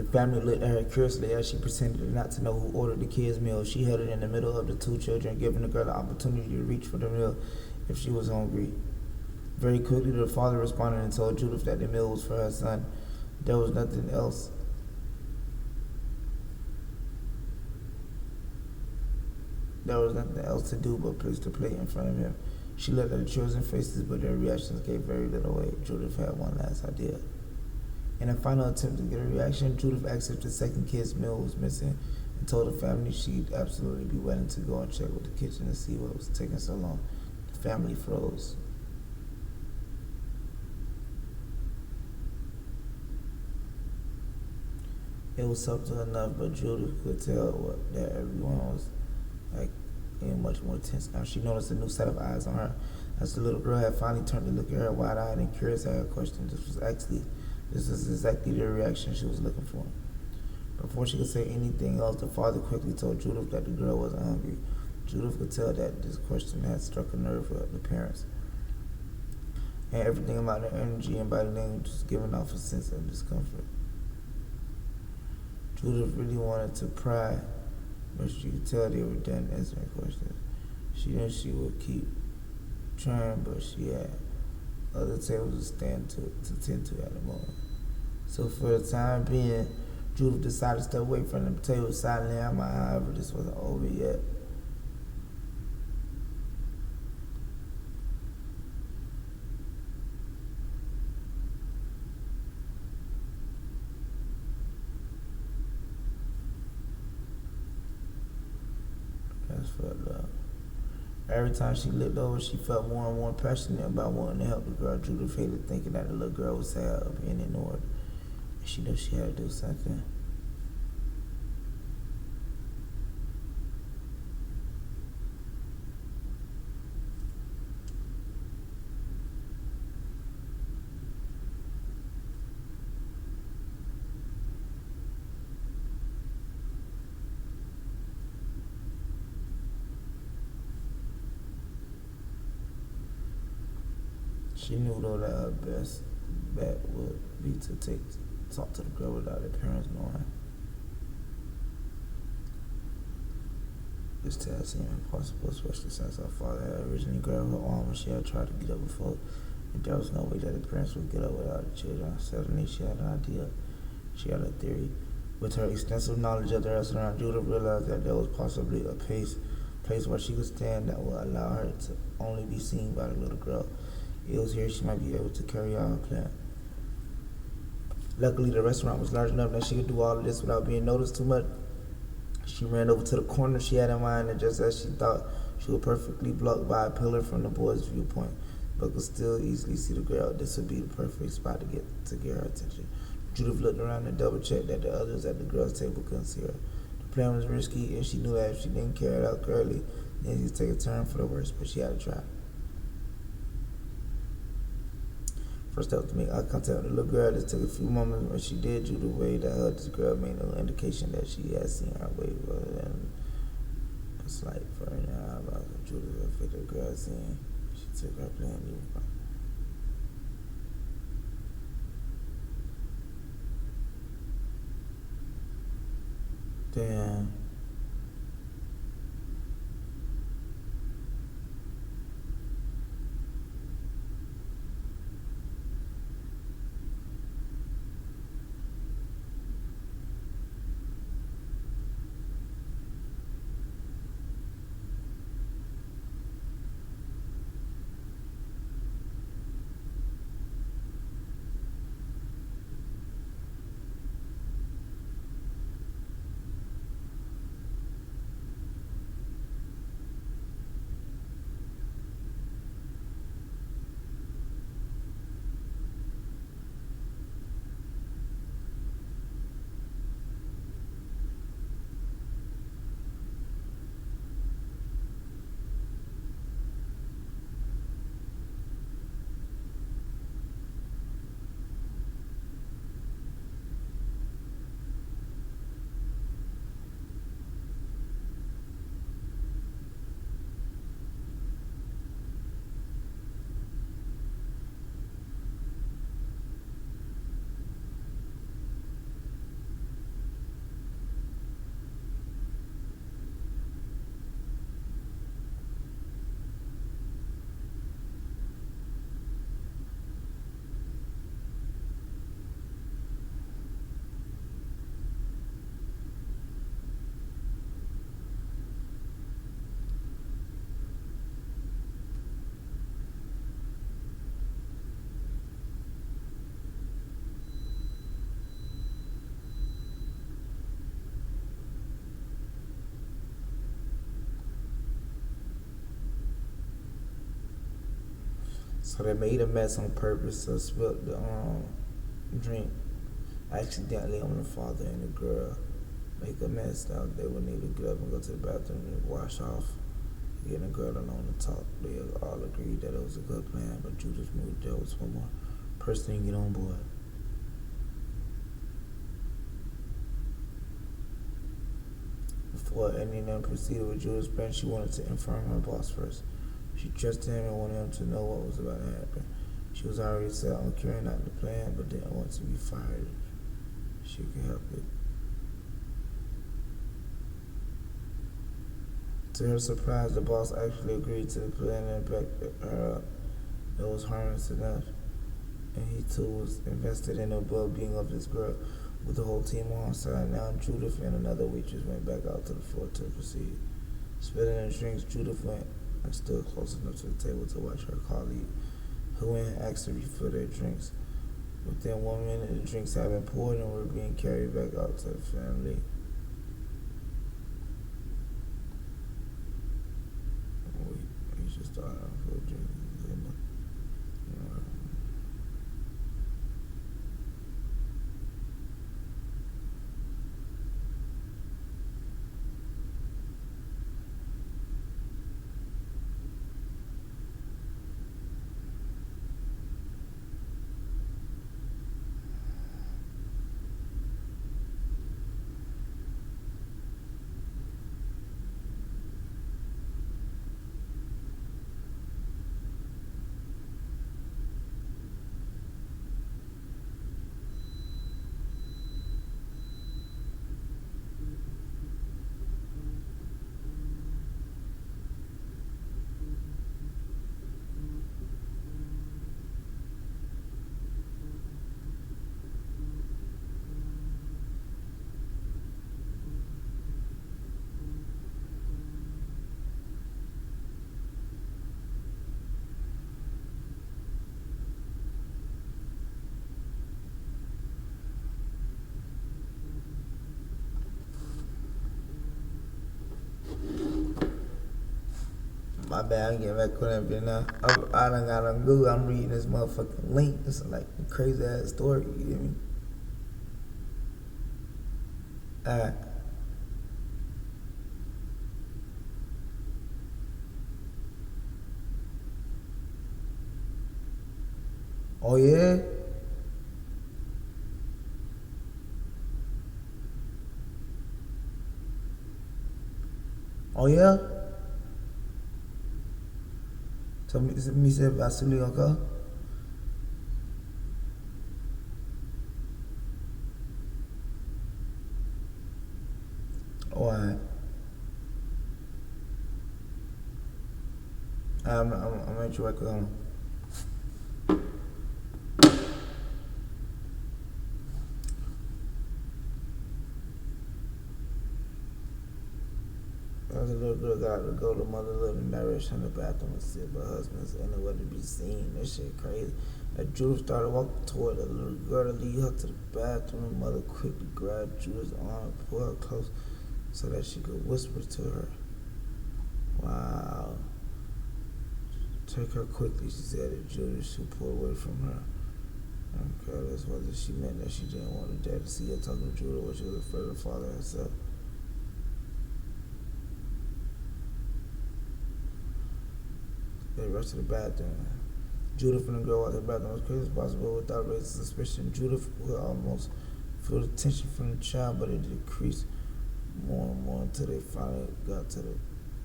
The family looked at her curiously as she pretended not to know who ordered the kids' meal. She held it in the middle of the two children, giving the girl the opportunity to reach for the meal if she was hungry. Very quickly, the father responded and told Judith that the meal was for her son. There was nothing else. There was nothing else to do but place the plate in front of him. She looked at the children's faces, but their reactions gave very little away. Judith had one last idea. In a final attempt to get a reaction, Judith asked if the second kid's meal was missing and told the family she'd absolutely be willing to go and check with the kitchen to see what was taking so long. The family froze. It was subtle enough, but Judith could tell that everyone was getting much more tense now. She noticed a new set of eyes on her as the little girl had finally turned to look at her wide-eyed and curious at her question. This was exactly the reaction she was looking for. Before she could say anything else, the father quickly told Judith that the girl wasn't hungry. Judith could tell that this question had struck a nerve with the parents, and everything about their energy and body language was giving off a sense of discomfort. Judith really wanted to pry, but she could tell they were done answering questions. She knew she would keep trying, but she had other tables to stand to tend to at the moment. So for the time being, Judith decided to step away from the table silently. However, this wasn't over yet. That's for love. Every time she looked over, she felt more and more passionate about wanting to help the girl. Judith hated thinking that the little girl was sad or being ignored. And she knew she had to do something. She knew though that her best bet would be to talk to the girl without her parents knowing. This task seemed impossible, especially since her father had originally grabbed her arm when she had tried to get up before. But there was no way that the parents would get up without the children. Suddenly she had an idea. She had a theory. With her extensive knowledge of the restaurant, Judith realized that there was possibly a place where she could stand that would allow her to only be seen by the little girl. It was here she might be able to carry out her plan. Luckily, the restaurant was large enough that she could do all of this without being noticed too much. She ran over to the corner she had in mind, and just as she thought, she was perfectly blocked by a pillar from the boy's viewpoint, but could still easily see the girl. This would be the perfect spot to get her attention. Judith looked around and double-checked that the others at the girl's table couldn't see her. The plan was risky, and she knew that if she didn't carry it out correctly, then she'd take a turn for the worse, but she had to try. First step was to make eye contact with the little girl. This took a few moments. When she did, Judith waved at her. This girl made no indication that she had seen her wave other than a slight furrow in her eyebrows. Judith figured the girl seen. She took her plan and moved on. Damn. So they made a mess on purpose, so spilled the drink accidentally on the father and the girl. Make a mess. Now they would need to get up and go to the bathroom and wash off. Getting the girl alone to talk. They all agreed that it was a good plan, but Judith knew there was one more person to get on board. Before any of them proceeded with Judith's plan, she wanted to inform her boss first. She trusted him and wanted him to know what was about to happen. She was already set on carrying out the plan, but didn't want to be fired. She could help it. To her surprise, the boss actually agreed to the plan and backed her up. It was harmless enough, and he too was invested in the well-being of this girl. With the whole team on side now, Judith and another waitress went back out to the floor to proceed. Spilling in drinks, Judith went and stood close enough to the table to watch her colleague, who went and asked to refill their drinks. Within 1 minute, the drinks had been poured and were being carried back out to the family. We should start off with drinks. My bad, I'm getting back on that bit now. I done got on Google. I'm reading this motherfucking link. It's like a crazy ass story. You get me? Alright. Oh yeah? Oh yeah? So me say Vasily gonna go? Alright. I'm at your record on. The little girl got to go to mother living direction in the bathroom and see if her husband's anywhere to be seen. That shit crazy. As Judith started walking toward the little girl to lead her to the bathroom, mother quickly grabbed Judith's arm and pulled her close so that she could whisper to her. Wow. Take her quickly, she said to Judith. She pulled away from her. Careless whether she meant that she didn't want her dad to see her talking to Judith or she was afraid of her father herself. They rushed to the bathroom. Judith and the girl walked to the bathroom as quickly as possible without raising suspicion. Judith would almost feel the tension from the child, but it decreased more and more until they finally got to the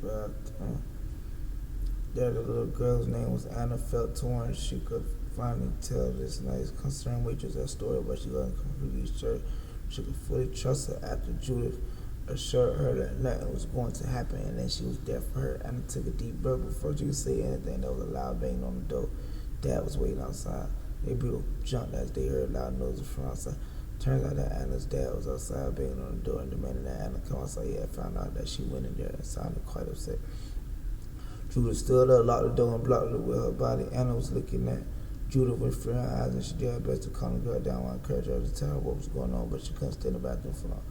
bathroom. There, the little girl's name was Anna felt torn. She could finally tell this nice, concerned waitress her story, but she wasn't completely sure she could fully trust her after Judith assured her that nothing was going to happen and that she was there for her. Anna took a deep breath before she could say anything. There was a loud bang on the door. Dad was waiting outside. They both jumped as they heard loud noises from outside. Turns out that Anna's dad was outside banging on the door and demanding that Anna come outside. He had found out that she went in there and sounded quite upset. Judith stood up, locked the door, and blocked it with her body. Anna was looking at Judith with fear in her eyes, and she did her best to calm the girl down while encouraging her to tell her what was going on, but she couldn't stay in the bathroom for long.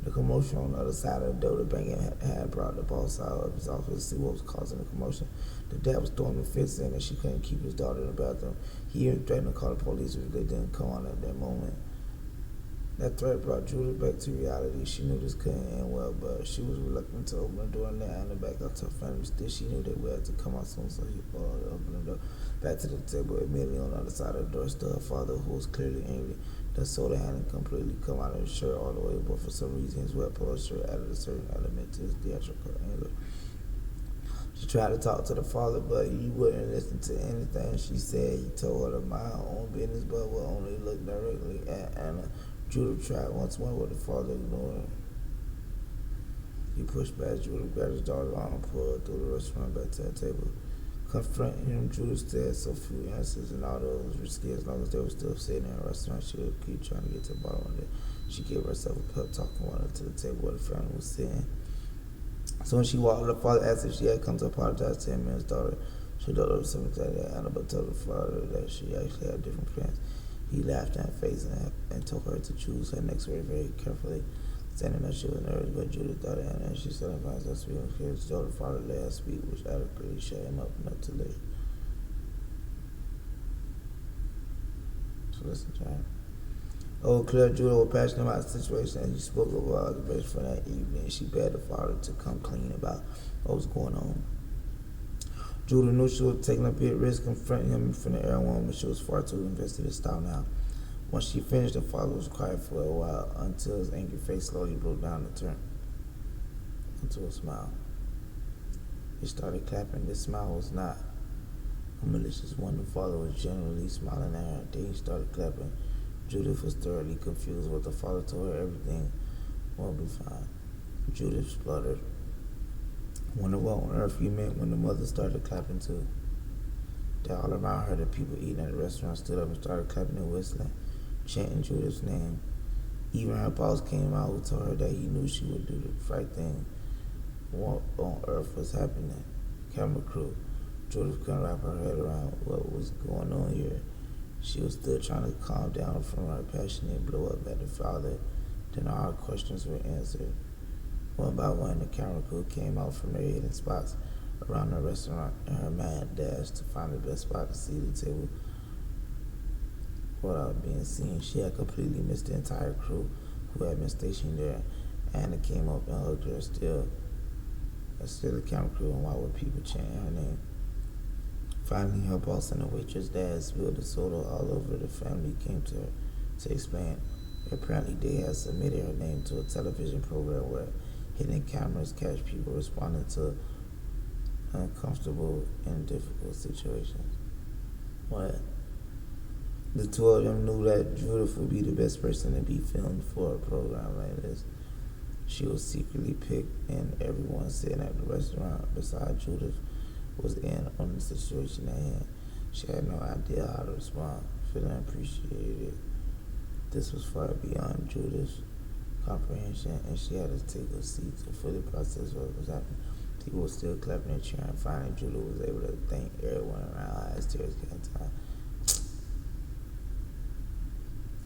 The commotion on the other side of the door, the bank had brought the boss out of his office to see what was causing the commotion. The dad was throwing the fits in and she couldn't keep his daughter in the bathroom. He even threatened to call the police if they didn't come on at that moment. That threat brought Judith back to reality. She knew this couldn't end well, but she was reluctant to open the door and let Anna back out to her family. Still, she knew they would have to come out soon, so she opened the door. Back to the table, immediately on the other side of the door stood her father, who was clearly angry. The soda hadn't completely come out of his shirt all the way, but for some reason his wet polo shirt added a certain element to his theatrical anger. She tried to talk to the father, but he wouldn't listen to anything she said. He told her to mind her own business, but would only look directly at Anna. Judith tried once more, but the father ignored her. He pushed past Judith, grabbed his daughter's arm, and pulled her through the restaurant back to the table. Confronting him, Judith said so few answers, and all those risky. As long as they were still sitting in a restaurant, she would keep trying to get to the bottom of it. She gave herself a pep talk and went up to the table where the family was sitting. So when she walked, the father asked if she had come to apologize to him and his daughter. She told her something like that, Anna, but told the father that she actually had different plans. He laughed in her face and told her to choose her next word very carefully, saying that she was nervous, but Judith thought of Anna and she said, "I'm going to speak with her." She told the father to let her speak, which adequately shut him up enough to leave. So listen to her. Oh, Claire, Judith was passionate about the situation, and she spoke of her observation for that evening. She begged the father to come clean about what was going on. Judith knew she was taking a big risk confronting him in front of everyone, but she was far too invested to stop now. Once she finished, the father was quiet for a while until his angry face slowly broke down and turned into a smile. He started clapping. This smile was not a malicious one. The father was generally smiling at her. Then he started clapping. Judith was thoroughly confused, but the father told her everything will be fine. Judith spluttered. Wonder what on earth he meant when the mother started clapping too. Then all around her, the people eating at the restaurant stood up and started clapping and whistling, chanting Judith's name. Even her boss came out, who told her that he knew she would do the right thing. What on earth was happening? Camera crew. Judith couldn't wrap her head around what was going on here. She was still trying to calm down from her passionate blow up at the father. Then all her questions were answered. One by one, the camera crew came out from their hidden spots around the restaurant, and her mind dashed to find the best spot to see the table without being seen. She had completely missed the entire crew who had been stationed there. Anna came up and hugged her. Still the camera crew, and why were people chanting her name? Finally, her boss and the waitress dad spilled the soda all over. The family came to her to explain. Apparently, they had submitted her name to a television program where hidden cameras catch people responding to uncomfortable and difficult situations. What? The two of them knew that Judith would be the best person to be filmed for a program like this. She was secretly picked, and everyone sitting at the restaurant beside Judith was in on the situation at hand. She had no idea how to respond, feeling appreciated. This was far beyond Judith's comprehension, and she had to take a seat to fully process what was happening. People were still clapping and cheering. Finally, Judith was able to thank everyone around her as tears came to her.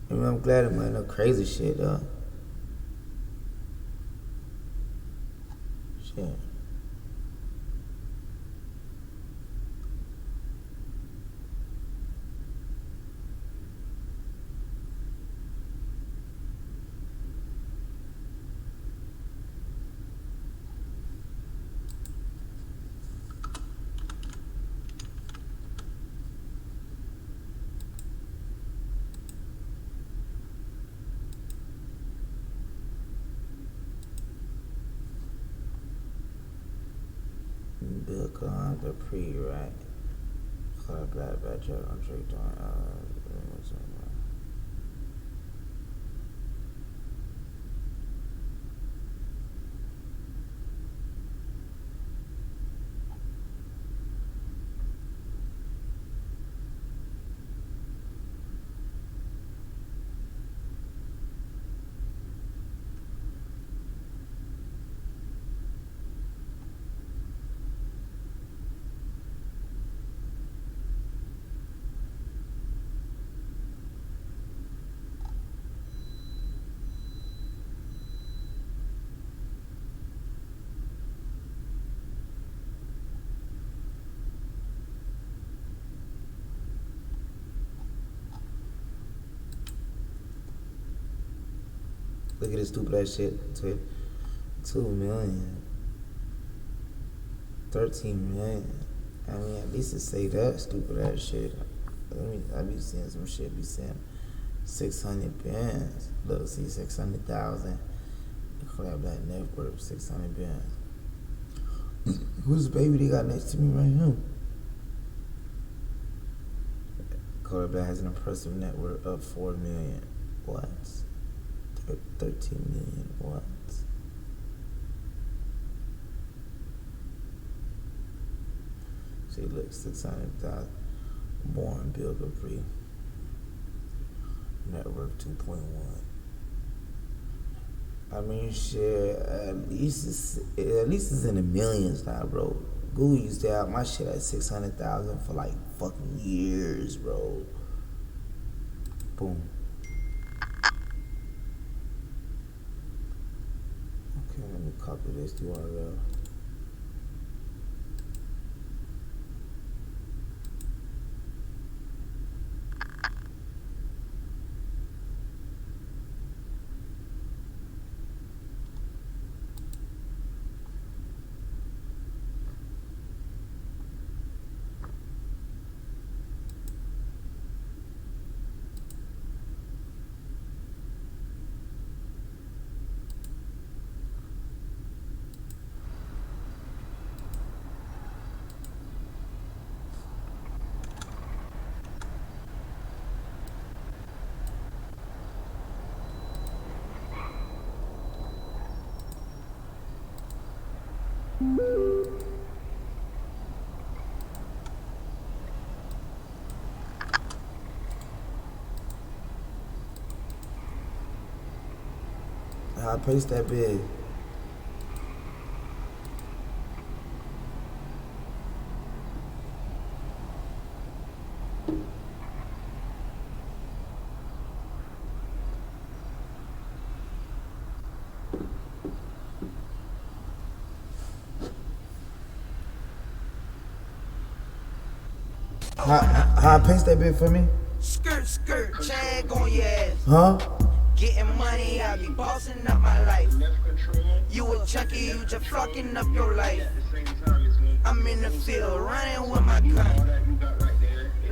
And I'm glad it wasn't no crazy shit, though. Shit. Bill Kahn, the pre-right. Kodakblacksgg, I'm sure you're doing, Look at this stupid ass shit. 2 million. 13 million. I mean, at least it say that stupid ass shit. I be seeing some shit. Be saying 600 bands. Look, see 600,000. Kodak network 600 bands. Who's the baby they got next to me right here? Kodak Black has an impressive network of 4 million. What? 13 million. What? See, look, 600,000. Born Bill Dupree. Network 2.1. I mean, shit. At least it's in the millions now, bro. Google used to have my shit at 600,000 for like fucking years, bro. Boom. Okay, let me copy this URL. I paste that big. How I paste that bit for me? Skirt, tag on your ass. Huh? Getting money, I be bossing up my life. You a junkie, you just fucking up your life. I'm in the field, running with my gun.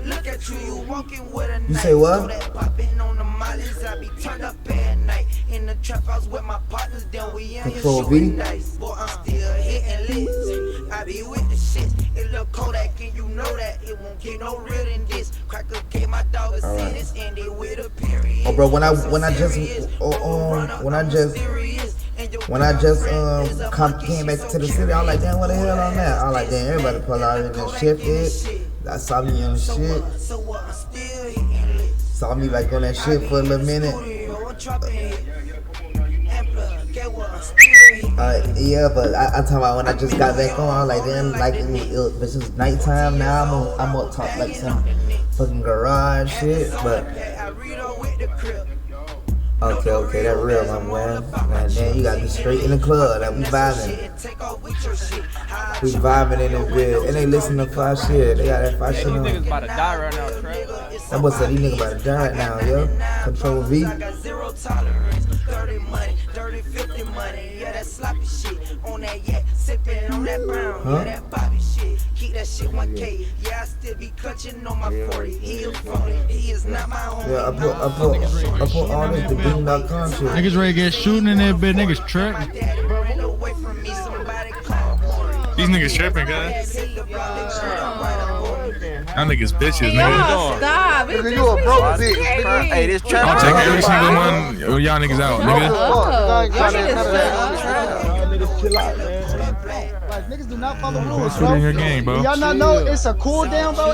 Look at you, you walking with a knife. You say what? That popping on the mollies, I be turned up at night. In the trap house with my partners, then we in Control your V. shooting dice. Boy, I'm still hitting lists. I be with the shit. It look Kodak and you know that it won't get no real than this. Cracker gave my dog a sentence, ended with a period. Oh, bro, when I just came back to the city, I was like, damn, what the hell on that? I was like, damn, everybody pull out and then shift it. I saw me on the shit. Saw me like on that shit for a little minute. Yeah, but I talking about when I just got back on, I was like, damn, like this is nighttime now. I'm up top like some fucking garage shit, but okay, that real, my man. Man, you got me straight in the club. That we vibing. We vibing in the bed. And they listen to fire shit. They got that fire shit on. These niggas about to die right now, Trey. That boy said these niggas about to die right now, yo. Control V. I got zero tolerance. Dirty money, dirty 50 money. Yeah, that sloppy shit. On that yak, sipping on that brown. Yeah, that Bobby shit. Keep that shit 1K. Yeah, I still be clutching on my 40. He a phony. He is not my homie. Yeah, I put all this to Beam.com shit. Niggas ready to get shooting in that bit. Niggas trick. These niggas tripping, guys. Y'all niggas bitches, nigga. Stop. Nigga, you a broke bitch, nigga. Hey, this trap. I'll take every single one of y'all niggas out, nigga. Y'all Niggas chill out, man. Like, niggas do not follow rules, Put bro. in your game, bro. Y'all not know it's a cool down, bro?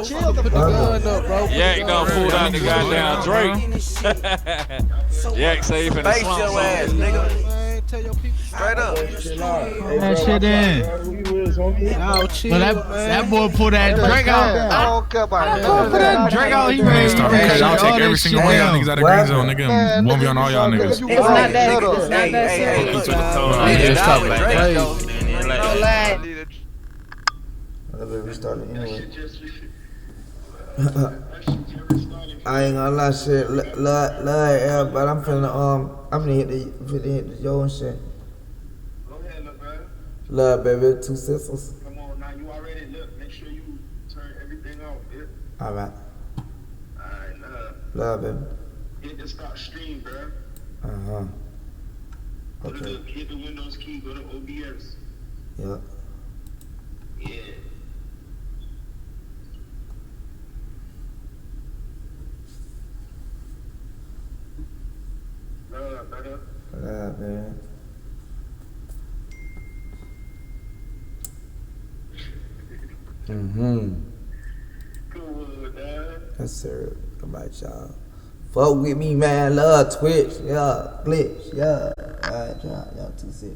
Chill the fuck up. Yak done pulled out the goddamn Drake. Yak safe in the Face slump. your ass, nigga. Straight up. That shit in. But that boy pulled that Drake out. I don't care about it. Put that Drake out. He ready to Start start because I'll all take every this single shit one of y'all down. niggas out of green zone, nigga, and one on all y'all niggas. It's not that. It's not that serious. Let's talk about that. No lie. I better restart it anyway. I ain't gonna lie, shit. But I'm finna I'm gonna hit the yo and shit. Go ahead, look, bro. Love, baby. 2 sisters. Come on, now you already look. Make sure you turn everything off, bitch. Alright. Alright, love. Love, baby. Hit the stop stream, bro. Uh-huh. Okay. Hit the Windows key, go to OBS. Yep. Yeah. Love, brother. Love, man. Cool, dad. Yes, sir. Come on, y'all. Fuck with me, man. Love Twitch. Yeah. Glitch. Yeah. Alright, y'all. Y'all 2 6.